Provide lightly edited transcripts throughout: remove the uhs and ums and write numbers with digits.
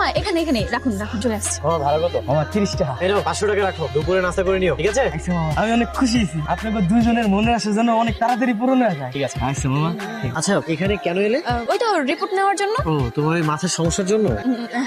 মামা এখানে এখানে রাখুন রাখুন, চলে আসছে। মামা ভাড়া কত? মামা 30 টাকা। এই নাও 500 টাকা রাখো, দুপুরে নাস্তা করে নিও, ঠিক আছে? আচ্ছা মামা, আমি অনেক খুশি হয়েছি। আপনাদের দুজনের মনের আশা যেন অনেক তাড়াতাড়ি পূরণ হয়ে যায়। ঠিক আছে। আচ্ছা মামা। আচ্ছা এখানে কেন এলে? ওই তো রিপোর্ট নেওয়ার জন্য। ও তোমার এই মাথার সমস্যার জন্য?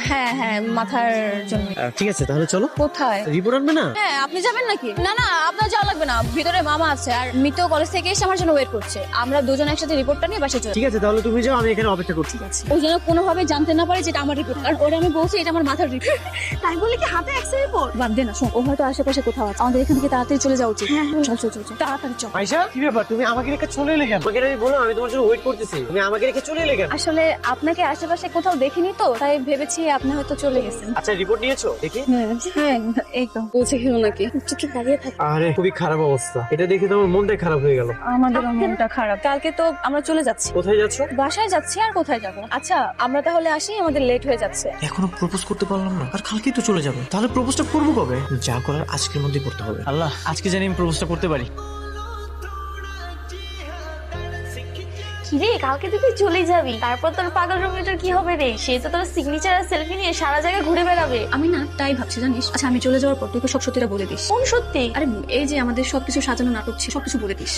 হ্যাঁ হ্যাঁ, মাথার জন্য। ঠিক আছে তাহলে চলো। কোথায়? রিপোর্ট আনবে না? হ্যাঁ, আপনি যাবেন নাকি? না না, আপনার যাওয়া লাগবে না, ভিতরে মামা আছে আর মিতো কলেজ থেকে এসে আমার জন্য ওয়েট করছে। আমরা দুজন একসাথে রিপোর্টটা নিয়ে বাসায় চলে। ঠিক আছে তাহলে তুমি যাও, আমি এখানে অপেক্ষা করছি। ঠিক আছে। ওই যেন কোনোভাবে জানতে না পারে যেটা আমার রিপোর্ট, আর ওরে আমি বলছি এটা আমার মাথার রিপোর্ট। তাই বলে কি হাতে এক্সরে রিপোর্ট? বাদ দে না, শোন, ও হয়তো আশেপাশে কোথাও আছে, আমাদের এখান থেকে তাড়াতাড়ি চলে যাওয়া উচিত। চল চল চল চল, তাড়াতাড়ি চল। আয়শা কি ব্যাপার, তুমি আমাকে রেখে চলে এলে কেন? তোমাকে আমি বললাম আমি তোমার জন্য ওয়েট করতেছি, তুমি আমাকে রেখে চলে এলে কেন? আসলে আপনাকে আশেপাশে কোথাও দেখিনি তো, তাই ভেবেছি আপনি হয়তো চলে গেছেন। আচ্ছা রিপোর্ট নিয়েছো দেখি? হ্যাঁ এই তো পৌঁছে গেল নাকি? চুপচাপ দাঁড়িয়ে থাক। আরে খুবই খারাপ অবস্থা, এটা দেখে তো আমার মনটাই খারাপ হয়ে গেল। আমাদের মনটা খারাপ। কালকে তো আমরা চলে যাচ্ছি। কোথায় যাচ্ছো? বাসায় যাচ্ছি, আর কোথায় যাবো? আচ্ছা আমরা তাহলে আসি, আমাদের লেট হয়ে যাচ্ছে। এখনো প্রপোজ করতে পারলাম না, আর কালকেই তো চলে যাবে। তাহলে প্রপোজটা করবো কবে? যা করার আজকের মধ্যেই করতে হবে। আল্লাহ, আজকে জানি আমি প্রপোজটা করতে পারি। রে কালকে তুই চলে যাবি, তারপর তোর পাগল রোমিওটার কি হবে রে? সে তো তোর সিগনেচার আর সেলফি নিয়ে সারা জায়গায় ঘুরে বেড়াবে। আমি না তাই ভাবছি জানিস। আচ্ছা আমি চলে যাওয়ার পর তুই সব সত্যিটা বলে দিস। কোন সত্যি? আরে এই যে আমাদের সবকিছু সাজানো নাটক ছিল, সবকিছু বলে দিস।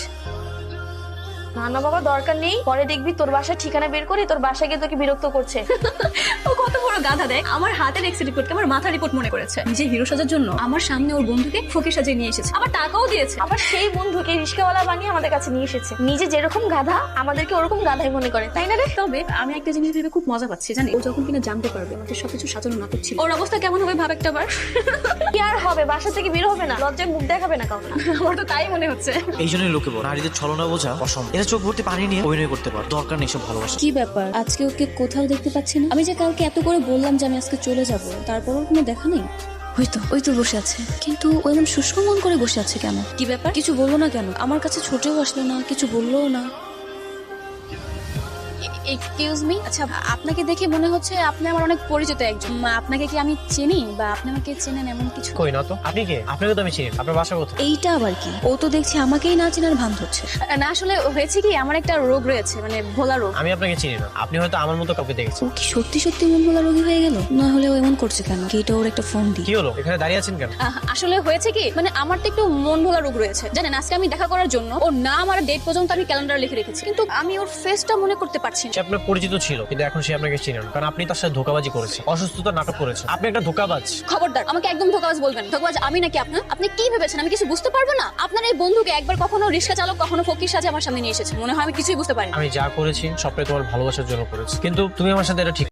না না বাবা, দরকার নেই। পরে দেখবি তোর বাসার ঠিকানা বের করে তোর বাসায় গিয়ে তোকে বিরক্ত করছে। ও কত বড় গাধা, দেখ আমার হাতের এক্স রিপোর্টকে আমার মাথার রিপোর্ট মনে করেছে। নিজে হিরো সাজার জন্য আমার সামনে ওর বন্ধুকে ফকির সাজিয়ে নিয়ে এসেছে, আবার টাকাও দিয়েছে। আবার সেই বন্ধুকে রিস্কাওয়ালা বানিয়ে আমাদের কাছে নিয়ে এসেছে। নিজে যেরকম গাধা আমাদেরকে ওরকম গাধাই মনে করে, তাই না রে? তবে আমি একটা জিনিস ভেবে খুব মজা পাচ্ছি জানি, ও যখন কিনা জানতে পারবে আমাদের সবকিছু সাজানো নাটক ছিল, ওর অবস্থা কেমন হবে ভাব একটা বার। কি আর হবে, বাসা থেকে বের হবে না, লজ্জায় মুখ দেখাবে না কাউকে। আমার তো তাই মনে হচ্ছে। এই জন্যই লোকে বলে নারীদের ছলনা বোঝা অসম্ভব। এরা চোখ ভর্তি পানি নিয়ে অভিনয় করতে পারে, দরকার নেই সব ভালোবাসা। কি ব্যাপার, আজকে ওকে কোথাও দেখতে পাচ্ছি না? আমি যে কালকে এত করে বললাম যে আমি আজকে চলে যাব, তারপরও কোনো দেখা নেই। ওই তো বসে আছে, কিন্তু ও এমন শুষ্ক মন করে বসে আছে কেন? কি ব্যাপার, কিছু বললো না কেন? আমার কাছে ছোটেও আসলো না, কিছু বললোও না। এক্সকিউজ মি, আচ্ছা আপনাকে দেখে মনে হচ্ছে আপনি আমার অনেক পরিচিত একজন। আপনাকে কি আমি চিনি বা আপনি আমাকে চেনেন এমন কিছু? কই না তো। আপনি কে? আপনাকে তো আমি চিনি। আপনার বাসা কোথায়? এইটা আবার কি? ও তো দেখছি আমাকেই না চেনার ভান ধরছে। না আসলে হয়েছে কি, আমার একটা রোগ রয়েছে, মানে ভোলা রোগ। আমি আপনাকে চিনি না, আপনি হয়তো আমার মতো কাউকে দেখেছেন। ও কি সত্যি সত্যি মন ভোলা রোগী হয়ে গেল? না হলে ও এমন করছে কেন? এটা ওর একটা ফোন দি। কি হলো, এখানে দাঁড়িয়ে আছেন কেন? আসলে হয়েছে কি, মানে আমার তো একটু মন ভোলা রোগ রয়েছে জানেন। আজকে আমি দেখা করার জন্য ওর নাম আর ডেট পর্যন্ত আমি ক্যালেন্ডারে লিখে রেখেছি, কিন্তু আমি ওর ফেসটা মনে করতে পারছি না। সে আপনার পরিচিত ছিল, কিন্তু এখন সে আপনাকে চিনে না, কারণ আপনি তার সাথে ধোঁকাবাজি করেছেন, অসুস্থতার নাটক করেছেন। আপনি একটা ধোঁকাবাজ। খবরদার, আমাকে একদম ধোঁকাবাজ বলবেন না। ধোঁকাবাজ আমি নাকি আপনার? আপনি কি ভেবেছেন আমি কিছু বুঝতে পারবো না? আপনার এই বন্ধুকে একবার কখনো রিক্সা চালক, কখনো ফকির সাজে আমার সামনে নিয়ে এসেছে, মনে হয় আমি কিছুই বুঝতে পারি না। আমি যা করেছি সবটাই তোমার ভালোবাসার জন্য করেছি, কিন্তু তুমি আমার সাথে এটা ঠিক